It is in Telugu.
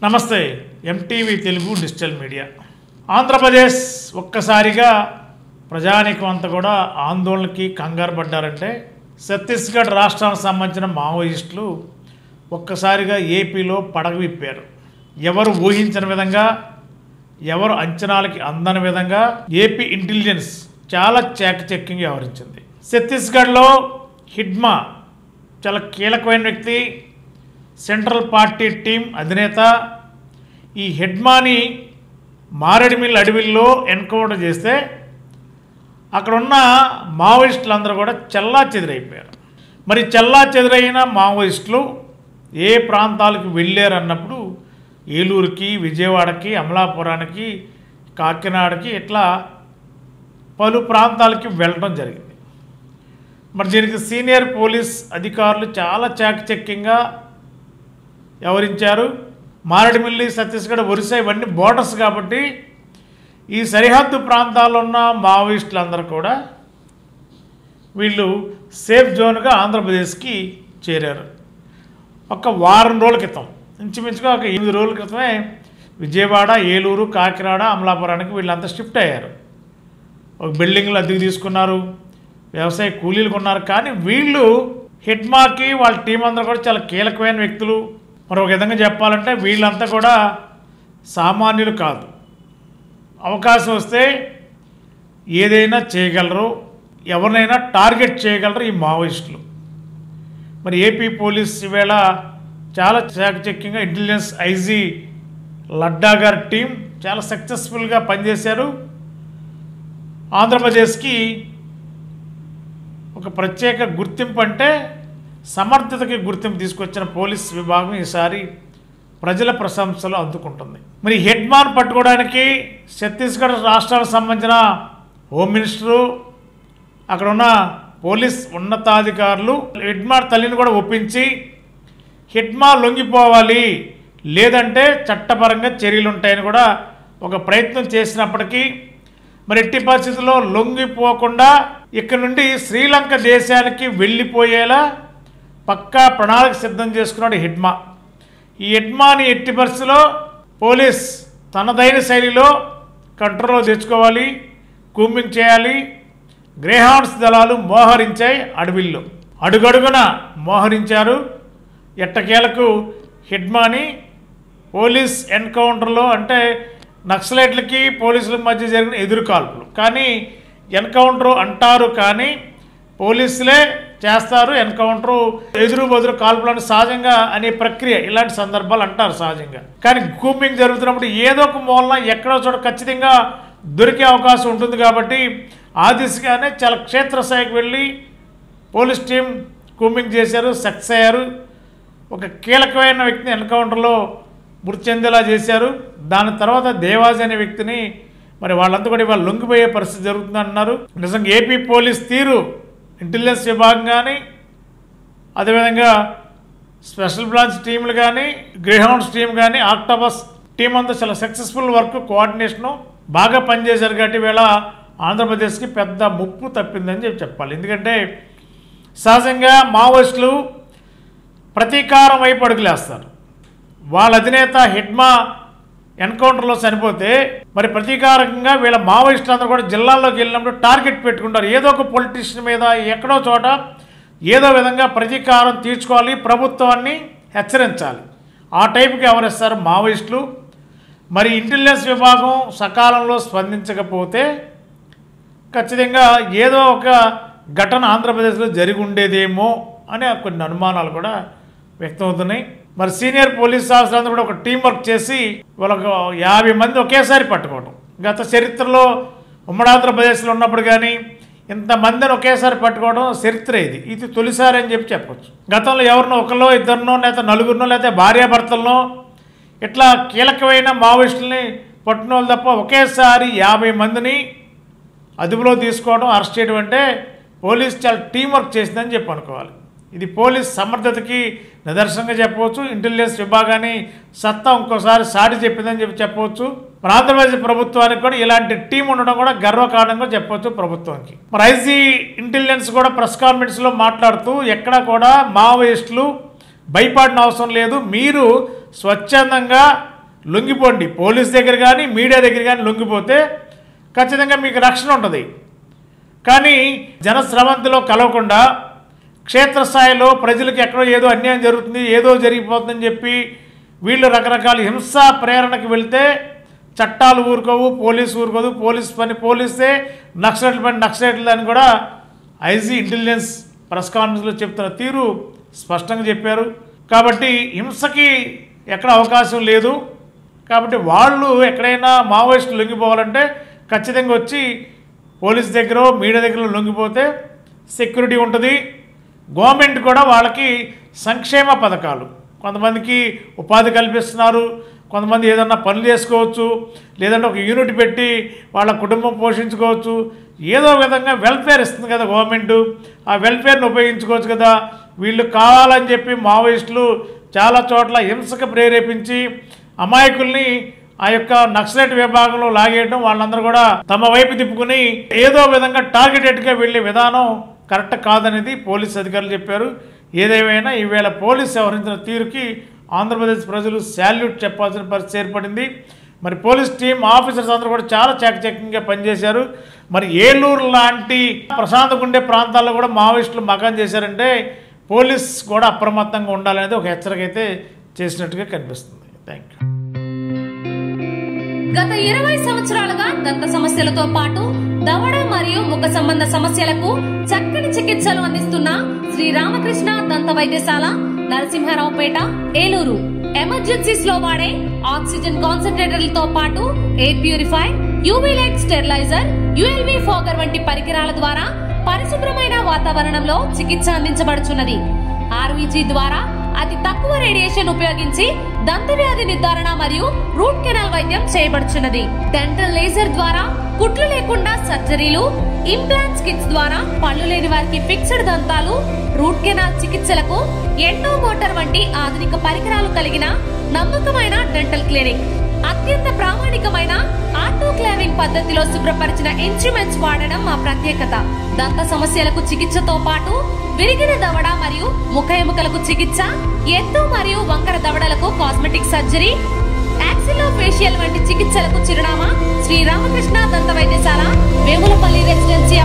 నమస్తే MTV Telugu digital media. Andhra Pradesh ఒక్కసారిగా ప్రజానీకం అంతా కూడా ఆందోళనకి కంగారు పడ్డారంటే ఛత్తీస్గఢ్ రాష్ట్రానికి సంబంధించిన మావోయిస్టులు ఒక్కసారిగా ఏపీలో పడగ విప్పారు. ఎవరు ఊహించిన విధంగా, ఎవరు అంచనాలకి అందని విధంగా ఏపీ ఇంటెలిజెన్స్ చాలా చాకచక్యంగా వ్యవహరించింది. ఛత్తీస్గఢ్లో హిడ్మా చాలా కీలకమైన వ్యక్తి, సెంట్రల్ పార్టీ టీం అధినేత. ఈ హిడ్మాని మారేడుమిల్లి అడవిల్లో ఎన్కౌంటర్ చేస్తే అక్కడున్న మావోయిస్టులందరూ కూడా చెల్లా చెదిరైపోయారు. మరి చెల్లా చెదిరైన మావోయిస్టులు ఏ ప్రాంతాలకు వెళ్ళారు అన్నప్పుడు ఏలూరుకి, విజయవాడకి, అమలాపురానికి, కాకినాడకి ఇట్లా పలు ప్రాంతాలకి వెళ్ళడం జరిగింది. మరి దీనికి సీనియర్ పోలీస్ అధికారులు చాలా చాకచక్యంగా వ్యవహరించారు. మారేడుమిల్లి, ఛత్తీస్గఢ్, ఒరిస్సా ఇవన్నీ బోర్డర్స్ కాబట్టి ఈ సరిహద్దు ప్రాంతాల్లో ఉన్న మావోయిస్టులందరూ కూడా వీళ్ళు సేఫ్ జోన్గా ఆంధ్రప్రదేశ్కి చేరారు. ఒక వారం రోజుల క్రితం, ఇంచుమించుగా ఒక 8 రోజుల క్రితమే విజయవాడ, ఏలూరు, కాకినాడ, అమలాపురానికి వీళ్ళంతా షిఫ్ట్ అయ్యారు. ఒక బిల్డింగ్లు అద్దెకు తీసుకున్నారు, వ్యవసాయ కూలీలు కొన్నారు. కానీ వీళ్ళు హిడ్మాకి వాళ్ళ టీం అందరూ కూడా చాలా కీలకమైన వ్యక్తులు. మరి ఒక విధంగా చెప్పాలంటే వీళ్ళంతా కూడా సామాన్యులు కాదు. అవకాశం వస్తే ఏదైనా చేయగలరు, ఎవరినైనా టార్గెట్ చేయగలరు ఈ మావోయిస్టులు. మరి ఏపీ పోలీస్ ఈవేళ చాలా చాకచక్యంగా ఇంటెలిజెన్స్ ఐజీ లడ్డా గారి టీం చాలా సక్సెస్ఫుల్గా పనిచేశారు. ఆంధ్రప్రదేశ్కి ఒక ప్రత్యేక గుర్తింపు అంటే సమర్థతకి గుర్తింపు తీసుకొచ్చిన పోలీస్ విభాగం ఈసారి ప్రజల ప్రశంసలు అందుకుంటుంది. మరి హిడ్మాన్ పట్టుకోవడానికి ఛత్తీస్గఢ్ రాష్ట్రానికి సంబంధించిన హోమ్ మినిస్టరు, అక్కడ ఉన్న పోలీస్ ఉన్నతాధికారులు హిడ్మాన్ తల్లిని కూడా ఒప్పించి హిడ్మా లొంగిపోవాలి, లేదంటే చట్టపరంగా చర్యలు ఉంటాయని కూడా ఒక ప్రయత్నం చేసినప్పటికీ మరి ఎట్టి పరిస్థితుల్లో లొంగిపోకుండా ఇక్కడ నుండి శ్రీలంక దేశానికి వెళ్ళిపోయేలా పక్కా ప్రణాళిక సిద్ధం చేసుకున్నాడు హిడ్మా. ఈ హిడ్మాని ఎట్టి పరిస్థితుల్లో పోలీస్ తనదైన శైలిలో కంట్రోల్లో తెచ్చుకోవాలి, కూంబింగ్ చేయాలి. గ్రేహౌండ్స్ దళాలు మోహరించాయి అడవిల్లో, అడుగడుగున మోహరించారు. ఎట్టకేలకు హిడ్మాని పోలీస్ ఎన్కౌంటర్లో, అంటే నక్సలైట్లకి పోలీసుల మధ్య జరిగిన ఎదురుకాల్పులు, కానీ ఎన్కౌంటర్ అంటారు కానీ పోలీసులే చేస్తారు ఎన్కౌంటరు, ఎదురు బదురు కాల్పులను సహజంగా అనే ప్రక్రియ, ఇలాంటి సందర్భాలు అంటారు సహజంగా. కానీ కూంబింగ్ జరుగుతున్నప్పుడు ఏదో ఒక మూలన ఎక్కడో చోట ఖచ్చితంగా దొరికే అవకాశం ఉంటుంది కాబట్టి ఆ దిశగానే చాలా క్షేత్రస్థాయికి వెళ్ళి పోలీస్ టీం కూంబింగ్ చేశారు, సక్సెస్ అయ్యారు. ఒక కీలకమైన వ్యక్తిని ఎన్కౌంటర్లో మృతి చెందేలా చేశారు. దాని తర్వాత దేవాజీ అనే వ్యక్తిని మరి వాళ్ళంతా కూడా ఇవాళ లొంగిపోయే పరిస్థితి జరుగుతుందన్నారు. నిజంగా ఏపీ పోలీస్ తీరు, ఇంటెలిజెన్స్ విభాగం కానీ, అదేవిధంగా స్పెషల్ బ్రాంచ్ టీంలు కానీ, గ్రేహౌండ్స్ టీం కానీ, ఆక్టోపస్ టీం అంతా చాలా సక్సెస్ఫుల్ వర్క్, కోఆర్డినేషను బాగా పనిచేశారు. కాబట్టి వీళ్ళ ఆంధ్రప్రదేశ్కి పెద్ద ముప్పు తప్పిందని చెప్పాలి. ఎందుకంటే సహజంగా మావోయిస్టులు ప్రతీకారం వైపు అడుగులేస్తారు. వాళ్ళ అధినేత హిడ్మా ఎన్కౌంటర్లో చనిపోతే మరి ప్రతీకారంగా వీళ్ళ మావోయిస్టులందరూ కూడా జిల్లాల్లోకి వెళ్ళినప్పుడు టార్గెట్ పెట్టుకుంటారు. ఏదో ఒక పొలిటీషియన్ మీద ఎక్కడో చోట ఏదో విధంగా ప్రతీకారం తీర్చుకోవాలి, ప్రభుత్వాన్ని హెచ్చరించాలి. ఆ టైపుకి ఎవరిస్తారు మావోయిస్టులు. మరి ఇంటెలిజెన్స్ విభాగం సకాలంలో స్పందించకపోతే ఖచ్చితంగా ఏదో ఒక ఘటన ఆంధ్రప్రదేశ్లో జరిగి ఉండేదేమో అనే కొన్ని అనుమానాలు కూడా వ్యక్తమవుతున్నాయి. మరి సీనియర్ పోలీస్ ఆఫీసర్లందరూ కూడా ఒక టీం వర్క్ చేసి వాళ్ళకు 50 మంది ఒకేసారి పట్టుకోవడం, గత చరిత్రలో ఉమ్మడి ఆంధ్రప్రదేశ్లో ఉన్నప్పుడు కానీ ఇంతమందిని ఒకేసారి పట్టుకోవడం చరిత్ర. ఇది తొలిసారి అని చెప్పొచ్చు. గతంలో ఎవరినో ఒకరినో, ఇద్దరినో, లేదా నలుగురినో, లేదా భార్యాభర్తలనో ఇట్లా కీలకమైన మావోయిస్టులని పట్టుకున్న వాళ్ళు తప్ప ఒకేసారి 50 మందిని అదుపులో తీసుకోవడం, అరెస్ట్ చేయడం అంటే పోలీస్ చాలా టీం వర్క్ చేసిందని చెప్పి అనుకోవాలి. ఇది పోలీస్ సమర్థతకి నిదర్శనంగా చెప్పవచ్చు. ఇంటెలిజెన్స్ విభాగాన్ని సత్తా ఇంకోసారి సాటి చెప్పిందని చెప్పవచ్చు. మన ఆంధ్రప్రదేశ్ ప్రభుత్వానికి కూడా ఇలాంటి టీం ఉండడం కూడా గర్వకారణంగా చెప్పవచ్చు ప్రభుత్వానికి. మరి ఐజీ ఇంటెలిజెన్స్ కూడా ప్రెస్ కాన్ఫరెన్స్లో మాట్లాడుతూ ఎక్కడా కూడా మావోయిస్టులు భయపడిన అవసరం లేదు, మీరు స్వచ్ఛందంగా లొంగిపోండి. పోలీస్ దగ్గర కానీ మీడియా దగ్గర కానీ లొంగిపోతే ఖచ్చితంగా మీకు రక్షణ ఉంటుంది. కానీ జనస్రవంతిలో కలవకుండా క్షేత్రస్థాయిలో ప్రజలకు ఎక్కడో ఏదో అన్యాయం జరుగుతుంది, ఏదో జరిగిపోతుందని చెప్పి వీళ్ళు రకరకాల హింసా ప్రేరణకు వెళ్తే చట్టాలు ఊరుకోవు, పోలీసు ఊరుకోదు. పోలీస్ పని పోలీసే, నక్సలైట్ల పని నక్సలైట్లు అని కూడా ఐజీ ఇంటెలిజెన్స్ ప్రెస్ కాన్ఫరెన్స్లో చెప్తున్న తీరు స్పష్టంగా చెప్పారు. కాబట్టి హింసకి ఎక్కడ అవకాశం లేదు. కాబట్టి వాళ్ళు ఎక్కడైనా మావోయిస్టులు లొంగిపోవాలంటే ఖచ్చితంగా వచ్చి పోలీస్ దగ్గర మీడియా దగ్గర లొంగిపోతే సెక్యూరిటీ ఉంటుంది. గవర్నమెంట్ కూడా వాళ్ళకి సంక్షేమ పథకాలు, కొంతమందికి ఉపాధి కల్పిస్తున్నారు, కొంతమంది ఏదన్నా పనులు చేసుకోవచ్చు, లేదంటే ఒక యూనిట్ పెట్టి వాళ్ళ కుటుంబం పోషించుకోవచ్చు. ఏదో విధంగా వెల్ఫేర్ ఇస్తుంది కదా గవర్నమెంట్, ఆ వెల్ఫేర్ని ఉపయోగించుకోవచ్చు కదా. వీళ్ళు కావాలని చెప్పి మావోయిస్టులు చాలా చోట్ల హింసకు ప్రేరేపించి అమాయకుల్ని ఆ యొక్క నక్సలైట్ విభాగంలో లాగేయడం, వాళ్ళందరూ కూడా తమ వైపు తిప్పుకుని ఏదో విధంగా టార్గెటెడ్గా వెళ్ళే విధానం కరెక్ట్ కాదనేది పోలీస్ అధికారులు చెప్పారు. ఏదేమైనా ఈవేళ పోలీసు వ్యవహరించిన తీరుకి ఆంధ్రప్రదేశ్ ప్రజలు శాల్యూట్ చెప్పాల్సిన పరిస్థితి ఏర్పడింది. మరి పోలీస్ టీం ఆఫీసర్స్ అందరూ కూడా చాలా చాకచక్యంగా పనిచేశారు. మరి ఏలూరు లాంటి ప్రశాంతంగా ఉండే ప్రాంతాల్లో కూడా మావోయిస్టులు మకాం చేశారంటే పోలీస్ కూడా అప్రమత్తంగా ఉండాలనేది ఒక హెచ్చరిక అయితే చేసినట్టుగా కనిపిస్తుంది. Thank you. గత 20 సంవత్సరాలుగా దంత సమస్యలతో పాటు దవడ మరియు ముఖ సంబంధ సమస్యలకు చక్కని చికిత్సలు అందిస్తున్న శ్రీ రామకృష్ణ దంత వైద్యశాల, నరసింహారావుపేట, ఏలూరు. ఎమర్జెన్సీస్ లో వాడే ఆక్సిజన్ కాన్సంట్రేటర్లతో పాటు air purify, UV light steriliser, ULV fogger వంటి పరికరాల ద్వారా పరిశుభ్రమైన వాతావరణంలో చికిత్స అందించబడుచున్నది. ఆర్వీజీ ద్వారా అతి తక్కువ రేడియేషన్ ఉపయోగించి దంత వ్యాధి నిర్ధారణ మరియు రూట్ కెనాల్ వైద్యం చేయబడుచున్నది. డెంటల్ లేజర్ ద్వారా కుట్లు లేకుండా సర్జరీలు, ఇంప్లాంట్స్ కిట్స్ ద్వారా పళ్ళు లేని వారికి ఫిక్స్డ్ దంతాలు, రూట్ కెనాల్ చికిత్సలకు ఎండో మోటార్ వంటి ఆధునిక పరికరాలు కలిగిన నమ్మకమైన డెంటల్ క్లినిక్. అత్యంత ప్రామాణికమైన ఆటోక్లావింగ్ పద్ధతిలో శుభ్రపరిచిన ఇన్స్ట్రుమెంట్స్ వాడడం మా ప్రత్యేకత. దంత సమస్యలకు చికిత్సతో పాటు విరిగిన దవడ మరియు ముఖ ఎముకలకు చికిత్స, ఎత్తు మరియు వంకర దవడలకు కాస్మెటిక్ సర్జరీ, యాక్సిలోఫేషియల్ వంటి చికిత్సలకు చిరునామా శ్రీ రామకృష్ణ దంత వైద్యశాల, వేములపల్లి రెసిడెన్సీ